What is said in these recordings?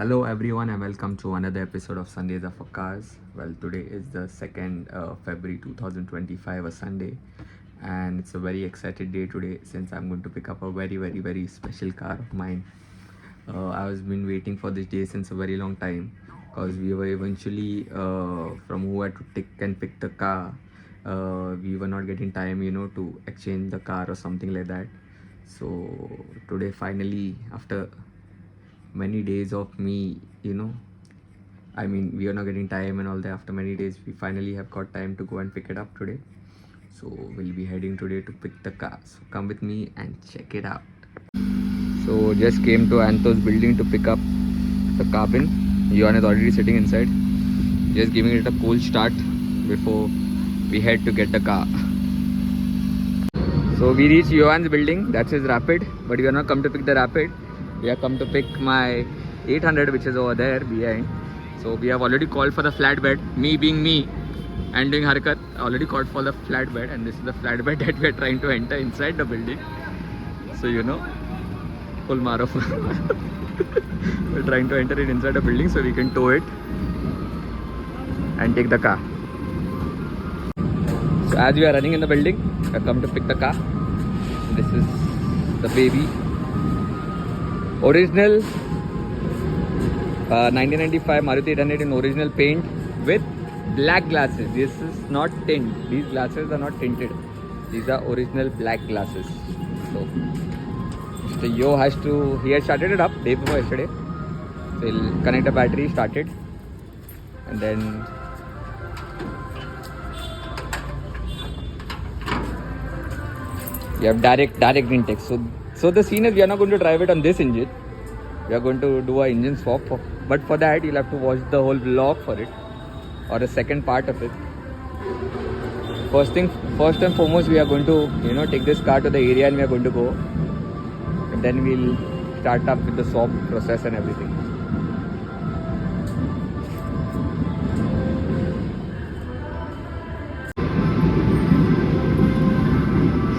Hello everyone and welcome to another episode of Sundays of Cars. Well, today is the 2nd February 2025, a Sunday, and it's a very excited day today since I'm going to pick up a very special car of mine. I was been waiting for this day since a very long time because we were eventually from who had to take and pick the car. We were not getting time, to exchange the car or something like that. So today, finally, after many days of me, we are not getting time and all that. After many days, we finally have got time to go and pick it up today. So we'll be heading today to pick the car. So come with me and check it out. So just came to Anthos building to pick up the car pin. Johan is already sitting inside. Just giving it a cool start before we head to get the car. So we reached Johan's building. That's his Rapid. But we are not come to pick the Rapid. We have come to pick my 800, which is over there behind. So we have already called for the flatbed. Me being me and doing Harkat, I already called for the flatbed, and this is the flatbed that we are trying to enter inside the building. So full maro. We're trying to enter it inside the building so we can tow it and take the car. So as we are running in the building, I have come to pick the car. This is the baby. Original 1995 Maruti 800 in original paint with black glasses. This is not tint. These glasses are not tinted. These are original black glasses. So Mr. Yo has to, he had started it up day before yesterday. So he'll connect the battery, start it, and then you have direct intake. So the scene is, we are not going to drive it on this engine. We are going to do an engine swap. But for that, you'll have to watch the whole vlog for it, or the second part of it. First and foremost, we are going to take this car to the area and we are going to go. And then we'll start up with the swap process and everything.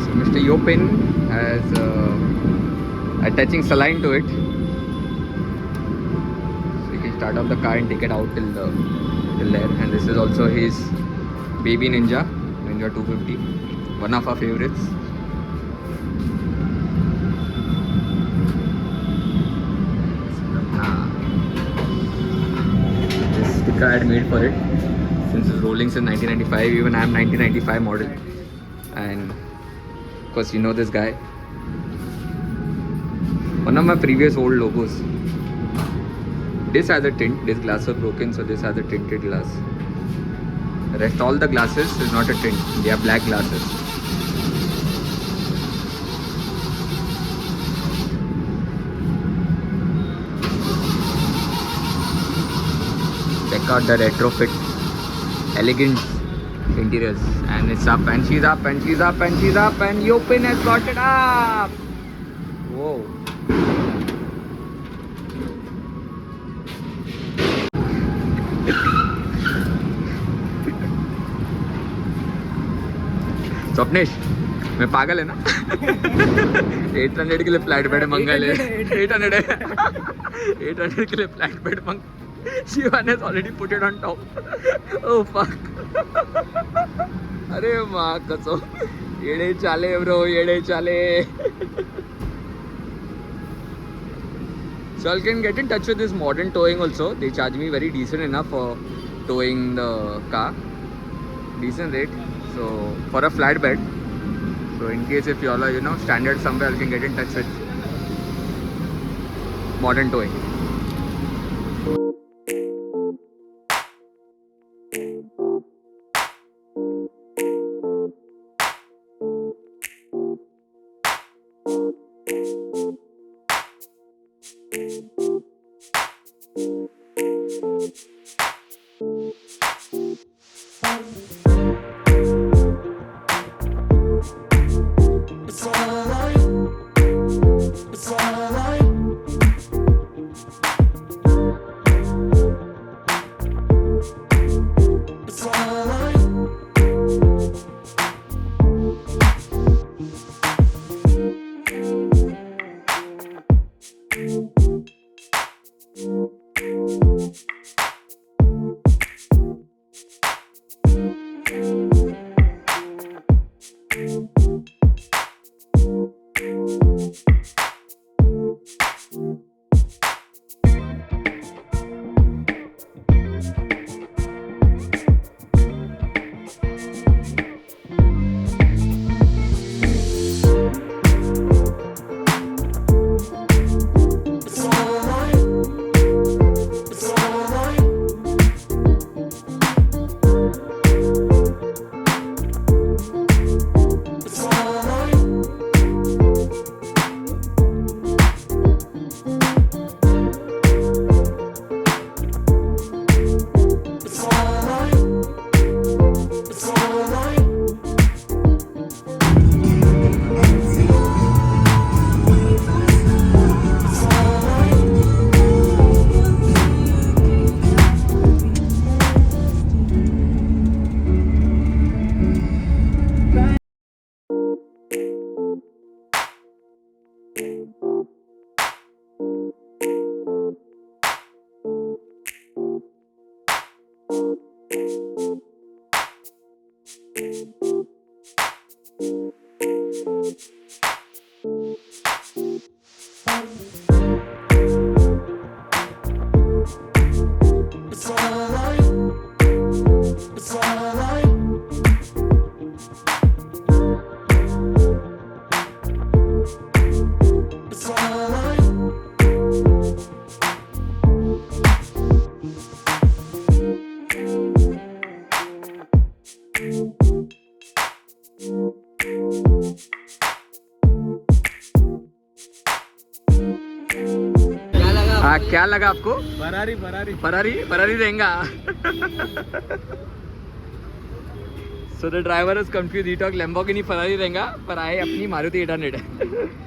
So Mr. Yopin has attaching saline to it. So you can start off the car and take it out till there. And this is also his baby Ninja 250, one of our favorites. This sticker I had made for it since it's rolling since 1995. Even I am 1995 model, and of course you know this guy. One of my previous old logos. This has a tint. This glass was broken, so this has a tinted glass. The rest, all the glasses is not a tint. They are black glasses. Check out the retrofit, elegant interiors, and it's up, and she's up, and she's up, and she's up, and Yopin has got it up. Whoa. Swapnesh, मैं पागल है ना? 800 के लिए flat bed मंगा ले. 800 के लिए फ्लैट बेड मंग. Shivan has already put it on top. Oh fuck. अरे माँ कसो. येडे चाले bro, येडे चाले. So I can get in touch with this modern towing also. They charge me very decent enough for towing the car. Decent rate. So for a flatbed. So in case if you all are standard somewhere, you can get in touch with modern towing. हाँ, क्या लगा आपको? Ferrari Ferrari Ferrari Ferrari रहेगा. So the driver is confused. He talked Lamborghini Ferrari रहेगा, पर आए अपनी मारुति 800.